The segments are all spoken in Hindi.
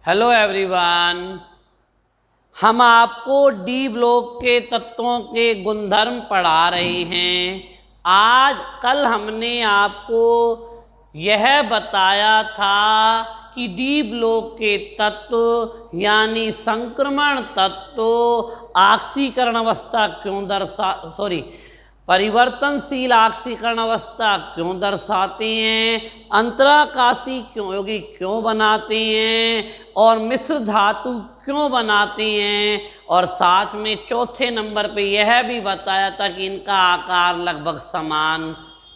हेलो एवरीवन, हम आपको डी ब्लॉक के तत्वों के गुणधर्म पढ़ा रहे हैं। कल हमने आपको यह बताया था कि डी ब्लॉक के तत्व यानी संक्रमण तत्व ऑक्सीकरण अवस्था परिवर्तनशील ऑक्सीकरण अवस्था क्यों दर्शाते हैं, अंतराकाशी यौगिक क्यों बनाते हैं और मिश्र धातु क्यों बनाते हैं, और साथ में चौथे नंबर पे यह भी बताया था कि इनका आकार लगभग समान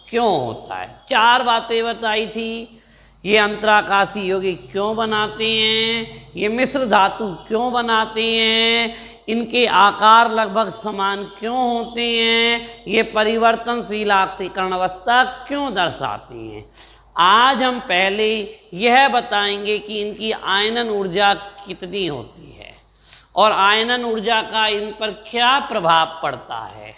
क्यों होता है। 4 बातें बताई थी। ये अंतराकाशी यौगिक क्यों बनाते हैं, ये मिश्र धातु क्यों बनाते हैं, इनके आकार लगभग समान क्यों होते हैं, ये परिवर्तनशील ऑक्सीकरण अवस्था क्यों दर्शाते हैं। आज हम पहले यह बताएंगे कि इनकी आयनन ऊर्जा कितनी होती है और आयनन ऊर्जा का इन पर क्या प्रभाव पड़ता है।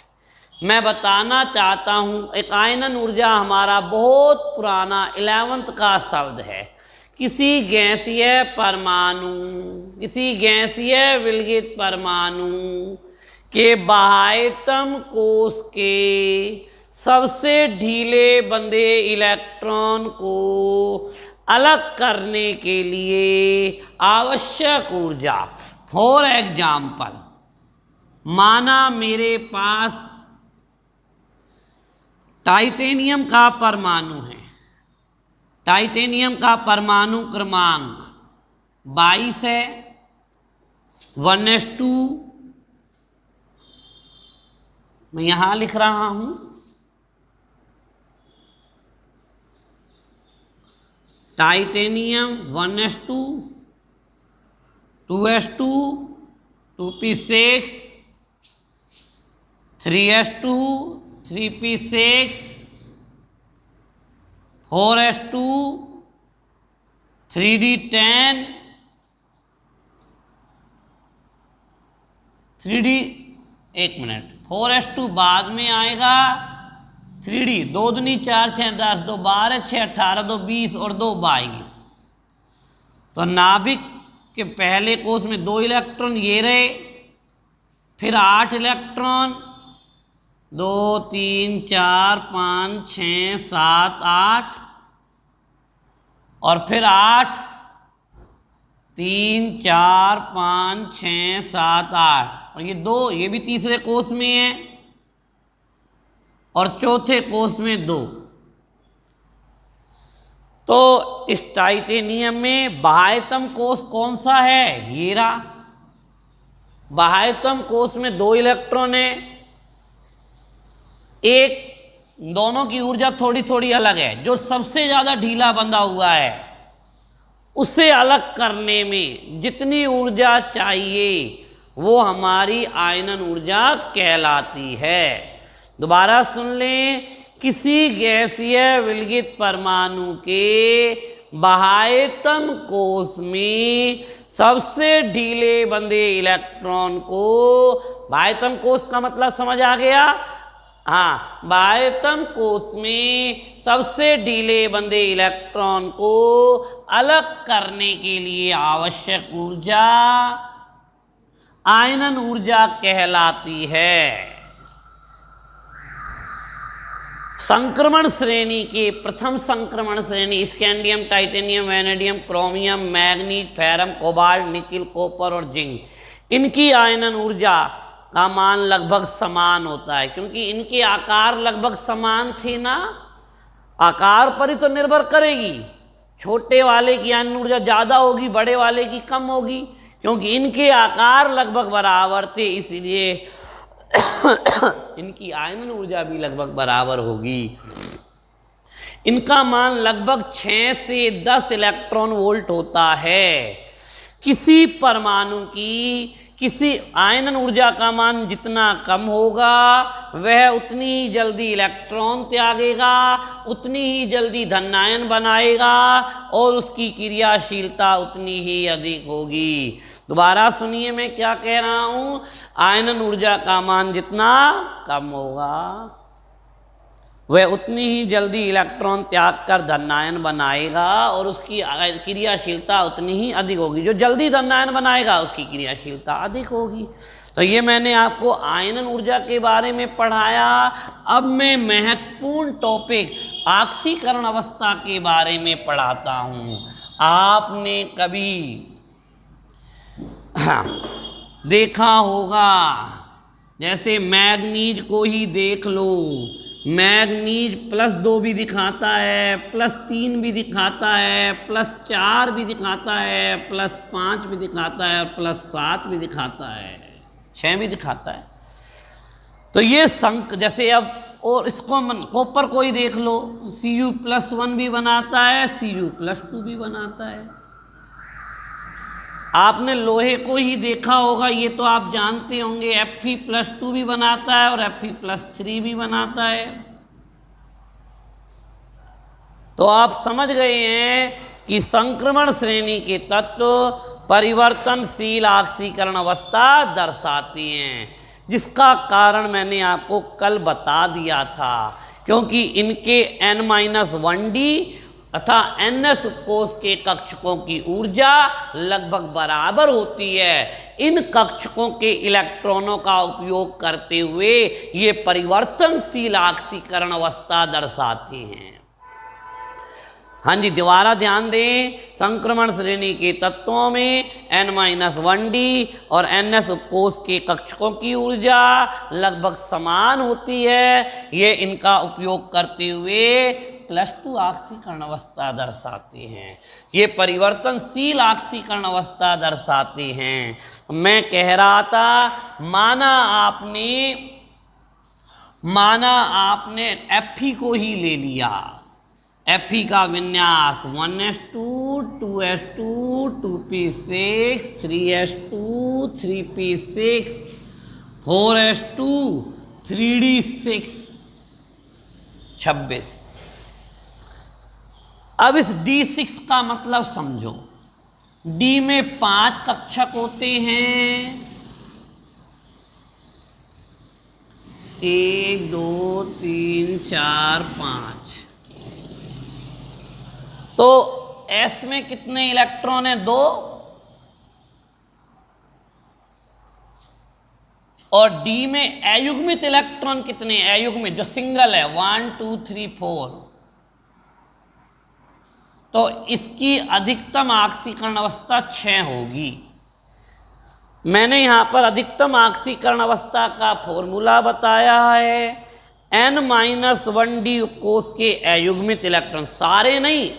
मैं बताना चाहता हूँ, एक आयनन ऊर्जा हमारा बहुत पुराना 11th का शब्द है। किसी गैसीय विलगित परमाणु के बाह्यतम कोश के सबसे ढीले बंधे इलेक्ट्रॉन को अलग करने के लिए आवश्यक ऊर्जा, फॉर एग्जाम्पल, माना मेरे पास टाइटेनियम का परमाणु है। टाइटेनियम का परमाणु क्रमांक 22 है, 1s2 मैं यहां लिख रहा हूं। Titanium 1s2, 2s2, 2p6, 3s2, 3p6, 4s2, 3d10, 4s2 बाद में आएगा। 3d 2 दूनी 4 6 10 2 12 6 18 2 20 और 2 22। तो नाभिक के पहले कोष में 2 इलेक्ट्रॉन ये रहे, फिर 8 इलेक्ट्रॉन 2 3 4 5 6 7 8 और फिर 8 3 4 5 6 7 8 और ये 2, ये भी तीसरे कोष में है और चौथे कोष में 2। तो इस टाइटेनियम में बाह्यतम कोष कौन सा है? हीरा। बाह्यतम कोष में 2 इलेक्ट्रॉन है। दोनों की ऊर्जा थोड़ी थोड़ी अलग है। जो सबसे ज्यादा ढीला बंधा हुआ है उसे अलग करने में जितनी ऊर्जा चाहिए वो हमारी आयनन ऊर्जा कहलाती है। दोबारा सुन लें, किसी गैसीय विलगित परमाणु के बाह्यतम कोष में सबसे ढीले बंधे इलेक्ट्रॉन को, बाह्यतम कोष का मतलब समझ आ गया? हाँ, बाह्यतम कोष में सबसे ढीले बंधे इलेक्ट्रॉन को अलग करने के लिए आवश्यक ऊर्जा आयनन ऊर्जा कहलाती है। संक्रमण श्रेणी के प्रथम संक्रमण श्रेणी scandium, titanium, vanadium, chromium, manganese, ferrum, cobalt, nickel, copper और जिंक, इनकी आयनन ऊर्जा का मान लगभग समान होता है, क्योंकि इनके आकार लगभग समान थे ना। आकार पर ही तो निर्भर करेगी। छोटे वाले की आयनन ऊर्जा ज़्यादा होगी, बड़े वाले की कम होगी, क्योंकि इनके आकार लगभग बराबर थे, इसलिए इनकी आयनन ऊर्जा भी लगभग बराबर होगी। इनका मान लगभग 6 से 10 इलेक्ट्रॉन वोल्ट होता है। किसी परमाणु की किसी आयनन ऊर्जा का मान जितना कम होगा वह उतनी ही जल्दी इलेक्ट्रॉन त्यागेगा, उतनी ही जल्दी धनायन बनाएगा और उसकी क्रियाशीलता उतनी ही अधिक होगी। दोबारा सुनिए मैं क्या कह रहा हूँ। आयनन ऊर्जा का मान जितना कम होगा वह उतनी ही जल्दी इलेक्ट्रॉन त्याग कर धनायन बनाएगा और उसकी क्रियाशीलता उतनी ही अधिक होगी। जो जल्दी धनायन बनाएगा उसकी क्रियाशीलता अधिक होगी। तो ये मैंने आपको आयनन ऊर्जा के बारे में पढ़ाया। अब मैं महत्वपूर्ण टॉपिक ऑक्सीकरण अवस्था के बारे में पढ़ाता हूँ। आपने कभी देखा होगा, जैसे मैग्नीज को ही देख लो, मैग्नीज +2 भी दिखाता है, +3 भी दिखाता है, +4 भी दिखाता है, +5 भी दिखाता है और +7 भी दिखाता है, 6 भी दिखाता है। तो ये संक जैसे अब और इसको कॉपर को ही देख लो, Cu+1 भी बनाता है, Cu+2 भी बनाता है। आपने लोहे को ही देखा होगा, ये तो आप जानते होंगे, Fe+2 भी बनाता है और Fe+3 भी बनाता है। तो आप समझ गए हैं कि संक्रमण श्रेणी के तत्व परिवर्तनशील ऑक्सीकरण अवस्था दर्शाती हैं, जिसका कारण मैंने आपको कल बता दिया था। क्योंकि इनके N-1D तथा NS कोष के कक्षकों की ऊर्जा लगभग बराबर होती है। इन कक्षकों के इलेक्ट्रॉनों का उपयोग करते हुए ये परिवर्तनशील ऑक्सीकरण अवस्था दर्शाते हैं। हाँ जी, दोबारा ध्यान दें, संक्रमण श्रेणी के तत्वों में N-1D और NS उपकोष के कक्षकों की ऊर्जा लगभग समान होती है। ये इनका उपयोग करते हुए +2 ऑक्सीकरण अवस्था दर्शाते हैं। ये परिवर्तनशील ऑक्सीकरण अवस्था दर्शाते हैं। मैं कह रहा था, माना आपने Fe को ही ले लिया। Fe का विन्यास 1s2 2s2 2p6 3s2 3p6 4s2 3d6 26। अब इस D6 का मतलब समझो। D में 5 कक्षक होते हैं, 1 2 3 4 5। तो S में कितने इलेक्ट्रॉन हैं? 2। और D में अयुग्मित इलेक्ट्रॉन कितने? अयुग्मित जो सिंगल है 1 2 3 4। तो इसकी अधिकतम ऑक्सीकरण अवस्था 6 होगी। मैंने यहां पर अधिकतम ऑक्सीकरण अवस्था का फॉर्मूला बताया है। N-1D उपकोष के अयुग्मित इलेक्ट्रॉन, सारे नहीं,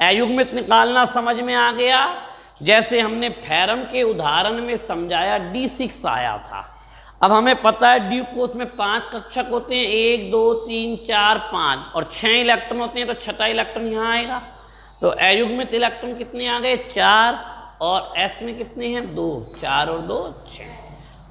अयुग्मित निकालना समझ में आ गया। जैसे हमने फेरम के उदाहरण में समझाया, D6 आया था। अब हमें पता है D उपकोष में 5 कक्षक होते हैं, 1 2 3 4 5 और 6 इलेक्ट्रॉन होते हैं, तो 6था इलेक्ट्रॉन यहाँ आएगा। तो अयुग्मित इलेक्ट्रॉन कितने आ गए? 4। और S में कितने हैं? 2। 4 और 2 6।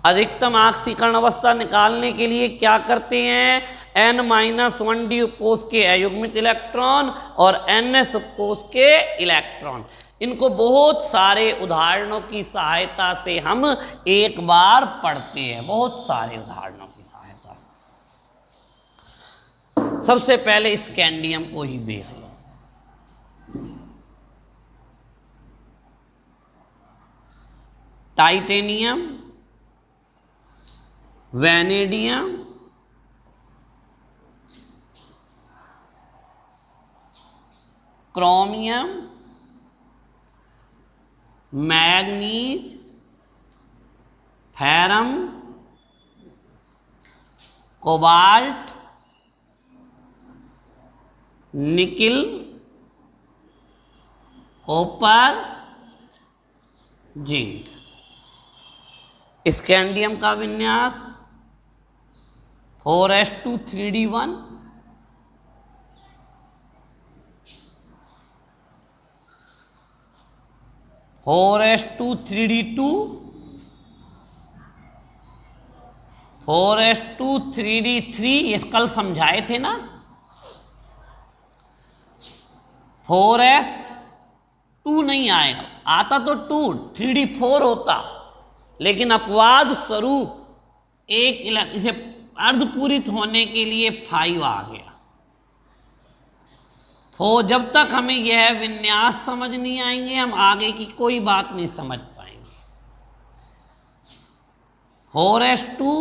अधिकतम ऑक्सीकरण अवस्था निकालने के लिए क्या करते हैं? N-1D उपकोष के अयुग्मित इलेक्ट्रॉन और NS उपकोष के इलेक्ट्रॉन, इनको बहुत सारे उदाहरणों की सहायता से हम एक बार पढ़ते हैं, बहुत सारे उदाहरणों की सहायता से। सबसे पहले स्कैंडियम को ही देख लो। Titanium, vanadium, chromium, manganese, ferrum, cobalt, nickel, copper, zinc. Scandium का विन्यास 4s2 3d1, four S to 3d2, 4s2 3d3, ये कल समझाए थे ना। 4s2 नहीं आएगा, आता तो 2 3d4 होता, लेकिन अपवाद स्वरूप एक इसे अर्धपूरित होने के लिए 5 आ गया। तो जब तक हमें यह विन्यास समझ नहीं आएंगे हम आगे की कोई बात नहीं समझ पाएंगे। 4s2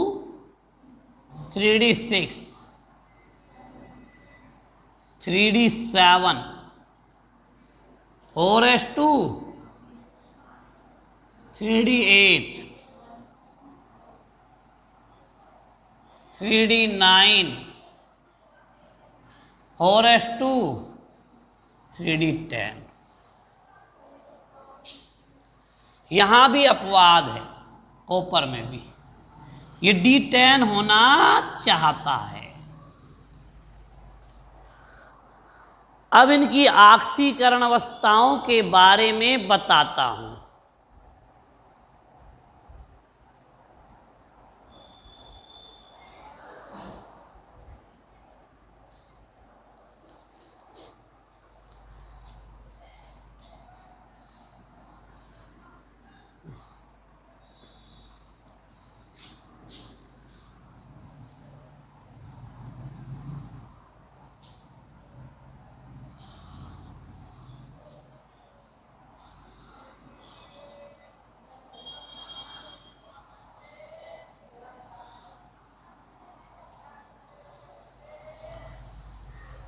3d6 3d7 4s2 3d8 3d9 4s2 3d10। यहां भी अपवाद है, कॉपर में भी ये d10 होना चाहता है। अब इनकी आक्सीकरण अवस्थाओं के बारे में बताता हूं।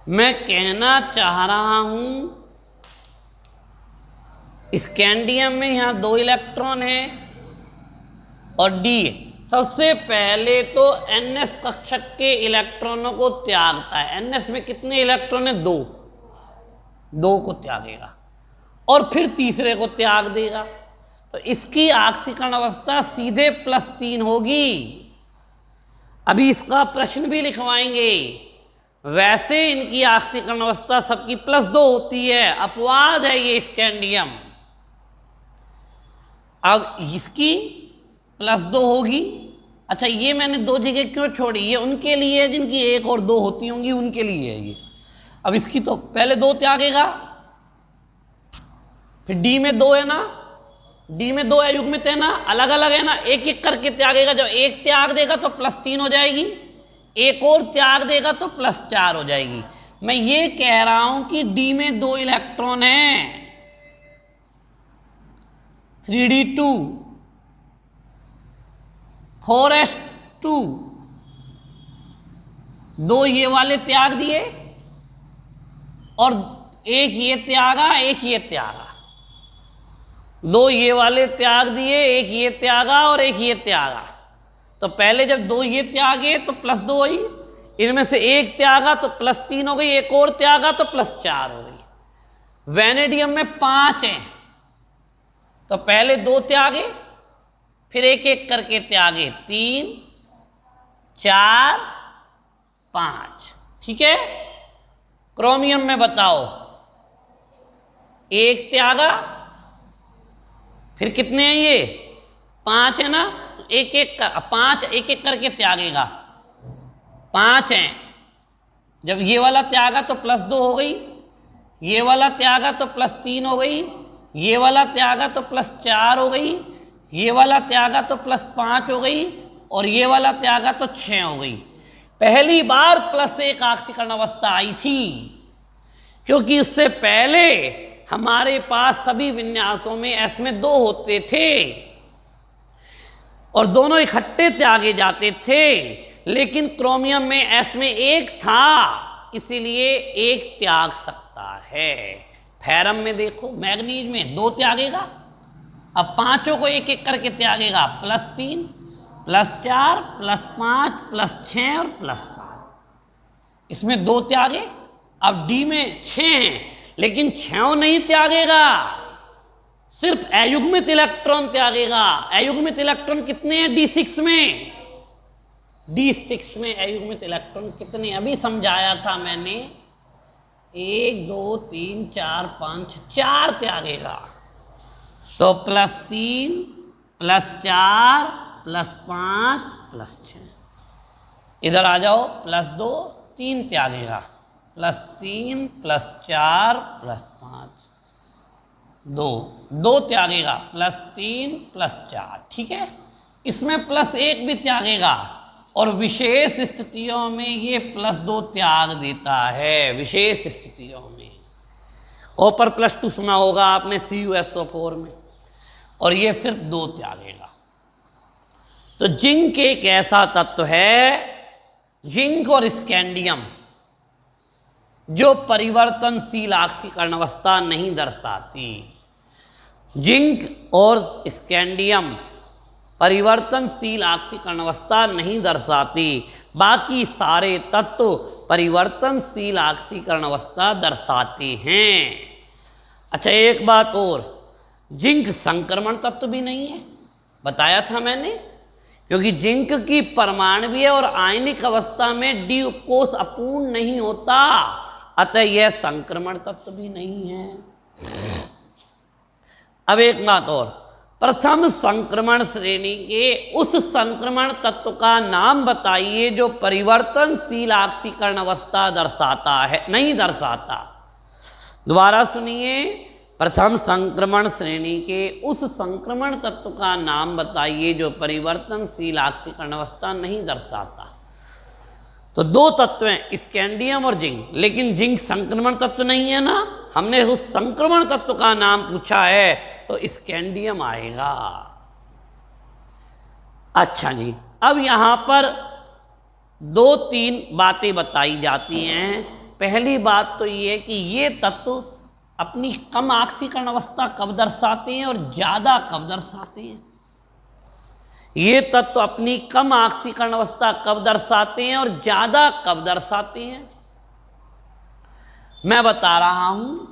मैं कहना चाह रहा हूं स्कैंडियम में यहां 2 इलेक्ट्रॉन है और डी सबसे पहले तो NS कक्षक के इलेक्ट्रॉनों को त्यागता है। NS में कितने इलेक्ट्रॉन है? 2 को त्यागेगा और फिर तीसरे को त्याग देगा, तो इसकी आक्सीकरण अवस्था सीधे +3 होगी। अभी इसका प्रश्न भी लिखवाएंगे। वैसे इनकी आक्सीकरण अवस्था सबकी +2 होती है, अपवाद है ये स्कैंडियम। अब इसकी +2 होगी। अच्छा, ये मैंने 2 जगह क्यों छोड़ी? ये उनके लिए जिनकी 1 और 2 होती होंगी, उनके लिए है ये। अब इसकी तो पहले 2 त्यागेगा, फिर डी में 2 है ना, डी में 2 अयुग्मित है ना, अलग अलग है ना, एक एक करके त्यागेगा। जब एक त्याग देगा तो +3 हो जाएगी, एक और त्याग देगा तो +4 हो जाएगी। मैं ये कह रहा हूं कि डी में 2 इलेक्ट्रॉन हैं, 3d2 4s2 2 ये वाले त्याग दिए और एक ये त्यागा, एक ये त्यागा। 2 ये वाले त्याग दिए, एक ये त्यागा और एक ये त्यागा। तो पहले जब 2 ये त्यागे तो +2 हुई, इनमें से एक त्यागा तो +3 हो गई, एक और त्यागा तो +4 हो गई। वैनेडियम में 5 हैं, तो पहले 2 त्यागे, फिर एक एक करके त्यागे, 3 4 5। ठीक है। क्रोमियम में बताओ, एक त्यागा, फिर कितने हैं ये? 5 है ना, एक एक कर 5 एक एक करके त्यागेगा, 5 हैं। जब ये वाला त्यागा तो +2 हो गई, ये वाला त्यागा तो +3 हो गई, ये वाला त्यागा तो +4 हो गई, ये वाला त्यागा तो +5 हो गई और ये वाला त्यागा तो 6 हो गई। पहली बार +1 आक्सीकरण अवस्था आई थी, क्योंकि उससे पहले हमारे पास सभी विन्यासों में S में 2 होते थे और दोनों इकट्ठे त्यागे जाते थे, लेकिन क्रोमियम में S में 1 था, इसीलिए 1 त्याग सकता है। फेरम में देखो, मैग्नीज में 2 त्यागेगा, अब 5 को एक एक करके त्यागेगा, +3 +4 +5 +6 और +7। इसमें 2 त्यागे, अब डी में 6 हैं, लेकिन 6 नहीं त्यागेगा, सिर्फ अयुग्मित इलेक्ट्रॉन त्यागेगा। अयुग्मित इलेक्ट्रॉन कितने हैं D6 में? D6 में अयुग्मित इलेक्ट्रॉन कितने? अभी समझाया था मैंने, 1 2 3 4 5 4 त्यागेगा, तो +3 +4 +5 +6। इधर आ जाओ, +2 3 त्यागेगा, +3 +4 +5 2 त्यागेगा, +3 +4। ठीक है। इसमें +1 भी त्यागेगा, और विशेष स्थितियों में ये +2 त्याग देता है, विशेष स्थितियों में। कॉपर +2 सुना होगा आपने CuSO4 में, और ये सिर्फ 2 त्यागेगा। तो जिंक एक ऐसा तत्व है, जिंक और स्कैंडियम, जो परिवर्तनशील ऑक्सीकरण अवस्था नहीं दर्शाती। जिंक और स्कैंडियम परिवर्तनशील ऑक्सीकरण अवस्था नहीं दर्शाती, बाकी सारे तत्व परिवर्तनशील ऑक्सीकरण अवस्था दर्शाते हैं। अच्छा, एक बात और, जिंक संक्रमण तत्व भी नहीं है, बताया था मैंने, क्योंकि जिंक की परमाणुीय और आयनिक अवस्था में डी कोष अपूर्ण नहीं होता, अतः यह संक्रमण तत्व भी नहीं है। अब एक बात और, प्रथम संक्रमण श्रेणी के उस संक्रमण तत्व का नाम बताइए जो परिवर्तनशील ऑक्सीकरण अवस्था दर्शाता है, नहीं दर्शाता। दोबारा सुनिए, प्रथम संक्रमण श्रेणी के उस संक्रमण तत्व का नाम बताइए जो परिवर्तनशील ऑक्सीकरण अवस्था नहीं दर्शाता। तो 2 तत्व हैं, स्कैंडियम और जिंक, लेकिन जिंक संक्रमण तत्व नहीं है ना, हमने उस संक्रमण तत्व का नाम पूछा है, तो स्कैंडियम आएगा। अच्छा जी, अब यहां पर 2-3 बातें बताई जाती हैं। पहली बात तो ये कि ये तत्व अपनी कम ऑक्सीकरण अवस्था कब दर्शाते हैं और ज़्यादा कब दर्शाते हैं। ये तत्व अपनी कम ऑक्सीकरण अवस्था कब दर्शाते हैं और ज़्यादा कब दर्शाते हैं, मैं बता रहा हूं।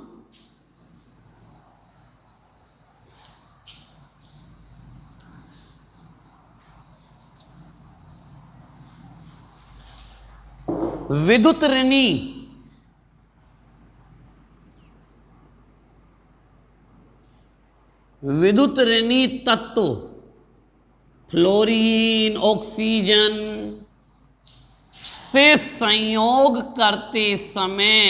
विद्युत ऋणी तत्व फ्लोरीन, ऑक्सीजन से संयोग करते समय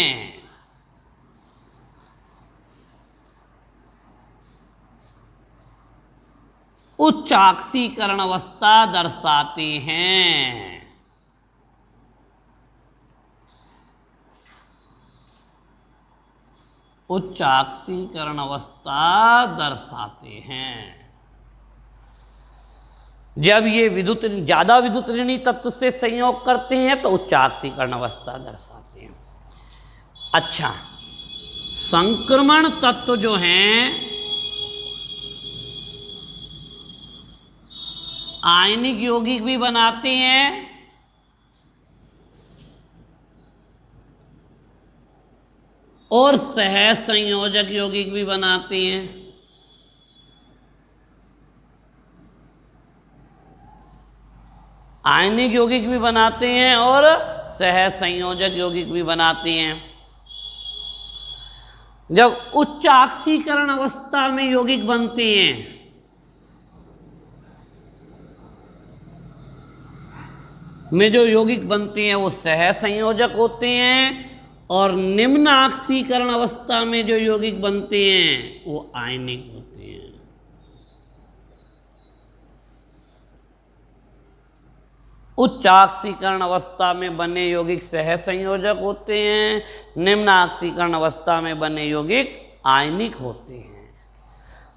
उच्च ऑक्सीकरण अवस्था दर्शाते हैं। उच्च ऑक्सीकरण अवस्था दर्शाते हैं। जब ये ज्यादा विद्युत ऋणी तत्व से संयोग करते हैं तो उच्च ऑक्सीकरण अवस्था दर्शाते हैं। अच्छा, संक्रमण तत्व जो हैं आयनिक यौगिक भी बनाते हैं और सह संयोजक यौगिक भी बनाते हैं। आयनिक यौगिक भी बनाते हैं और सह संयोजक यौगिक भी बनाते हैं। जब उच्च ऑक्सीकरण अवस्था में यौगिक बनते हैं में जो यौगिक बनते हैं वो सह संयोजक होते हैं, और निम्न ऑक्सीकरण अवस्था में जो यौगिक बनते हैं वो आयनिक होते हैं। उच्च ऑक्सीकरण अवस्था में बने यौगिक सह संयोजक होते हैं, निम्न ऑक्सीकरण अवस्था में बने यौगिक आयनिक होते हैं।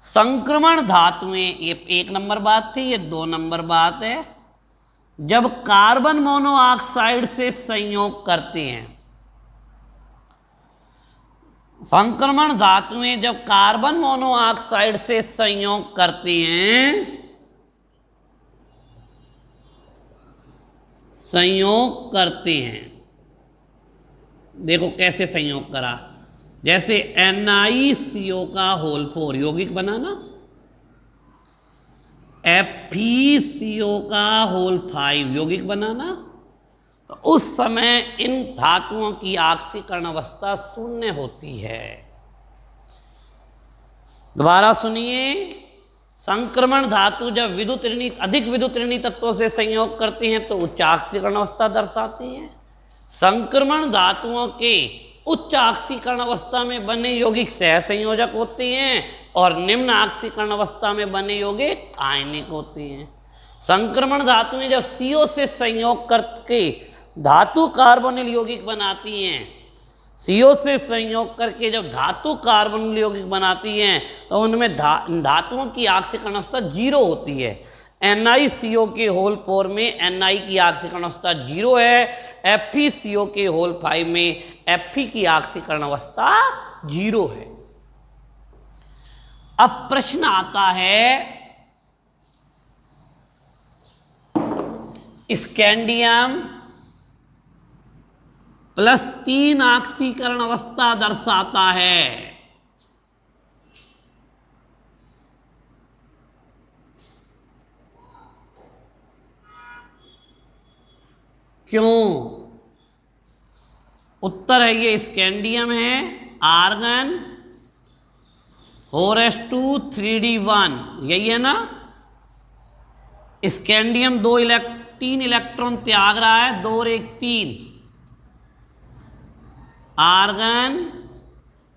संक्रमण धातुएं, ये 1 नंबर बात थी, ये 2 नंबर बात है। जब कार्बन मोनोऑक्साइड से संयोग करते हैं, संक्रमण धातुएं जब कार्बन मोनोऑक्साइड से संयोग करते हैं, देखो कैसे संयोग करा, जैसे NiCO का होल 4 यौगिक बना ना, FeCO का होल 5 यौगिक बना ना, तो उस समय इन धातुओं की ऑक्सीकरण अवस्था 0 होती है। दोबारा सुनिए, संक्रमण धातु जब अधिक विद्युत ऋणी तत्वों से संयोग करते हैं तो उच्च ऑक्सीकरण अवस्था दर्शाती है। संक्रमण धातुओं के उच्च ऑक्सीकरण अवस्था में बने यौगिक सह संयोजक होते हैं और निम्न ऑक्सीकरण अवस्था में बने यौगिक आयनिक होते हैं। संक्रमण धातुएं जब CO से संयोग करके धातु कार्बोनिल यौगिक बनाती हैं, CO से संयोग करके जब धातु कार्बोनिल यौगिक बनाती हैं तो उनमें धातुओं की आक्सीकरण अवस्था 0 होती है। NiCO के होल 4 में Ni की आक्सीकरण अवस्था 0 है, FeCO के होल 5 में Fe की आक्सीकरण अवस्था 0 है। अब प्रश्न आता है स्कैंडियम +3 ऑक्सीकरण अवस्था दर्शाता है। क्यों? उत्तर है ये स्कैंडियम है, आर्गन 4s2 3d1, यही है ना। स्कैंडियम 3 इलेक्ट्रॉन त्याग रहा है, 2 और 1 3, आर्गन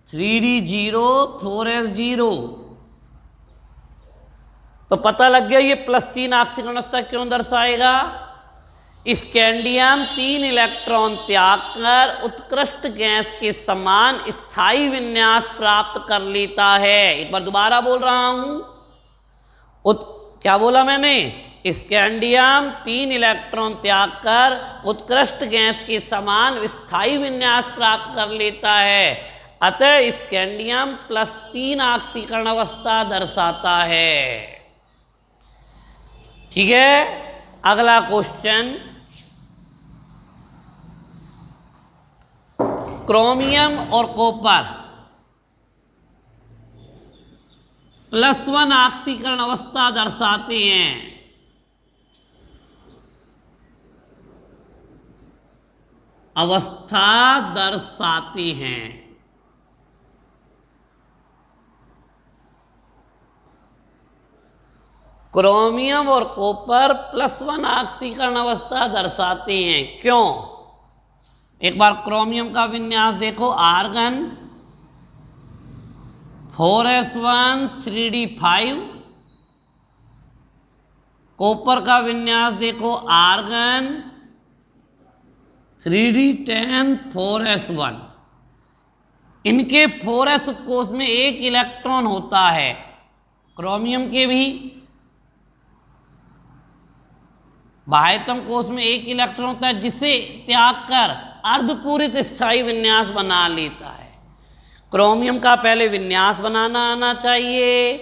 3d0 4s0। तो पता लग गया ये +3 ऑक्सीकरण अवस्था क्यों दर्शाएगा। स्कैंडियम 3 इलेक्ट्रॉन त्याग कर उत्कृष्ट गैस के समान स्थायी विन्यास प्राप्त कर लेता है। एक बार दोबारा बोल रहा हूं, क्या बोला मैंने? स्कैंडियम 3 इलेक्ट्रॉन त्याग कर उत्कृष्ट गैस के समान स्थायी विन्यास प्राप्त कर लेता है, अतः स्कैंडियम +3 ऑक्सीकरण अवस्था दर्शाता है। ठीक है, अगला क्वेश्चन, क्रोमियम और कॉपर +1 ऑक्सीकरण अवस्था दर्शाते हैं। अवस्था दर्शाते हैं। क्रोमियम और कॉपर +1 ऑक्सीकरण अवस्था दर्शाते हैं। क्यों? एक बार क्रोमियम का विन्यास देखो, आर्गन 4s1 3d5, कॉपर का विन्यास देखो, आर्गन 3d10 4s1। इनके 4s कोष में 1 इलेक्ट्रॉन होता है, क्रोमियम के भी बाह्यतम कोष में 1 इलेक्ट्रॉन होता है, जिसे त्याग कर अर्धपूरित स्थायी विन्यास बना लेता है। क्रोमियम का पहले विन्यास बनाना आना चाहिए।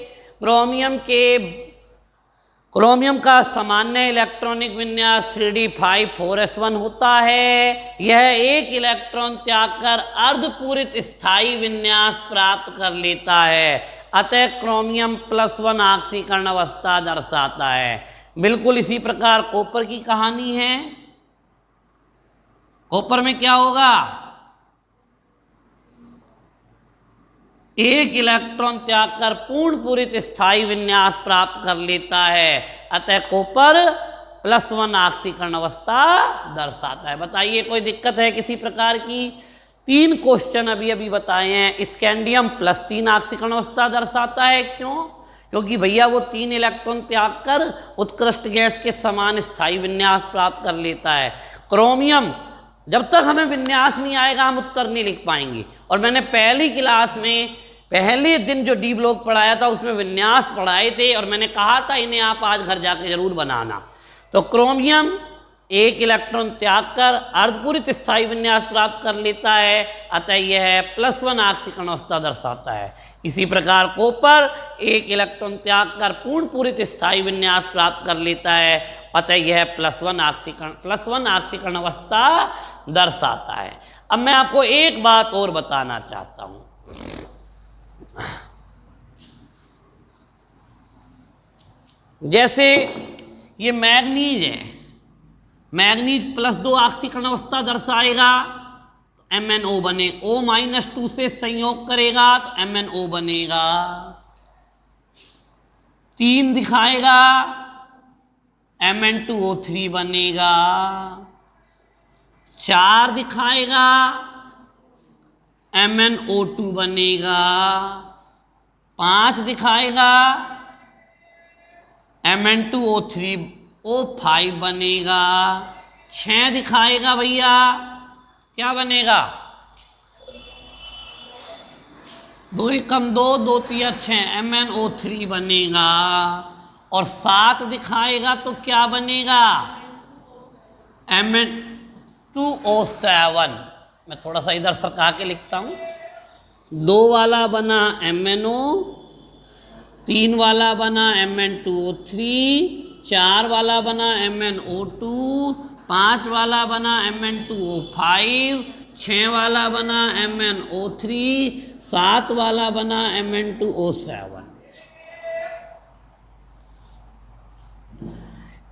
क्रोमियम का सामान्य इलेक्ट्रॉनिक विन्यास 3d5 4s1 होता है। यह 1 इलेक्ट्रॉन त्याग कर अर्धपूरित स्थायी विन्यास प्राप्त कर लेता है, अतः क्रोमियम +1 ऑक्सीकरण अवस्था दर्शाता है। बिल्कुल इसी प्रकार कॉपर की कहानी है। कॉपर में क्या होगा? 1 इलेक्ट्रॉन त्याग कर पूर्ण पूरित स्थायी विन्यास प्राप्त कर लेता है, अतः कॉपर +1 ऑक्सीकरण अवस्था दर्शाता है। बताइए कोई दिक्कत है किसी प्रकार की? 3 क्वेश्चन अभी बताए हैं। स्कैंडियम +3 ऑक्सीकरण अवस्था दर्शाता है। क्यों? क्योंकि भैया वो 3 इलेक्ट्रॉन त्याग कर उत्कृष्ट गैस के समान स्थायी विन्यास प्राप्त कर लेता है। क्रोमियम, जब तक हमें विन्यास नहीं आएगा हम उत्तर नहीं लिख पाएंगे। और मैंने पहली क्लास में पहले दिन जो डी ब्लॉक पढ़ाया था उसमें विन्यास पढ़ाए थे, और मैंने कहा था इन्हें आप आज घर जाके जरूर बनाना। तो क्रोमियम 1 इलेक्ट्रॉन त्याग कर अर्धपूरित स्थायी विन्यास प्राप्त कर लेता है, अतः यह +1 ऑक्सीकरण अवस्था दर्शाता है। इसी प्रकार कॉपर 1 इलेक्ट्रॉन त्याग कर पूर्ण पूरित स्थायी विन्यास प्राप्त कर लेता है, अतः यह +1 ऑक्सीकरण अवस्था दर्शाता है। अब मैं आपको एक बात और बताना चाहता हूं। जैसे ये मैग्नीज है, मैग्नीज +2 ऑक्सीकरण अवस्था दर्शाएगा तो MnO बने, O-2 से संयोग करेगा तो MnO बनेगा। 3 दिखाएगा Mn2O3 बनेगा। 4 दिखाएगा MnO2 बनेगा। 5 दिखाएगा Mn2O3 O5 बनेगा। 6 दिखाएगा भैया, क्या बनेगा? 2 एकम 2, 2 तिया 6, MnO3 बनेगा। और 7 दिखाएगा तो क्या बनेगा? Mn2O7। मैं थोड़ा सा इधर सरका के लिखता हूँ। 2 वाला बना MnO, 3 वाला बना Mn2O3, 4 वाला बना MnO2, 5 वाला बना Mn2O5, 6 वाला बना MnO3, 7 वाला बना Mn2O7।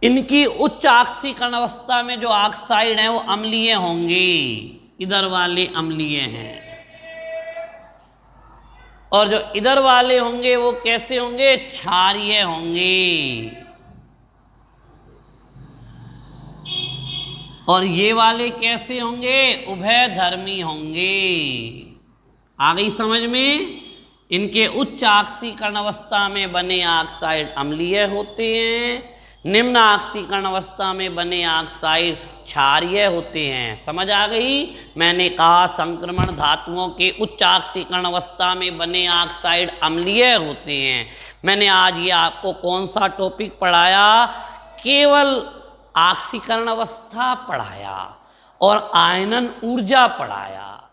इनकी उच्च ऑक्सीकरण अवस्था में जो ऑक्साइड हैं वो अम्लीय होंगे, इधर वाले अम्लीय हैं। और जो इधर वाले होंगे वो कैसे होंगे? क्षारीय होंगे। और ये वाले कैसे होंगे? उभयधर्मी होंगे। आ गई समझ में? इनके उच्च ऑक्सीकरण अवस्था में बने ऑक्साइड अम्लीय होते हैं, निम्न ऑक्सीकरण अवस्था में बने ऑक्साइड क्षारीय होते हैं। समझ आ गई? मैंने कहा संक्रमण धातुओं के उच्च ऑक्सीकरण अवस्था में बने ऑक्साइड अम्लीय होते हैं। मैंने आज ये आपको कौन सा टॉपिक पढ़ाया? केवल ऑक्सीकरण अवस्था पढ़ाया और आयनन ऊर्जा पढ़ाया।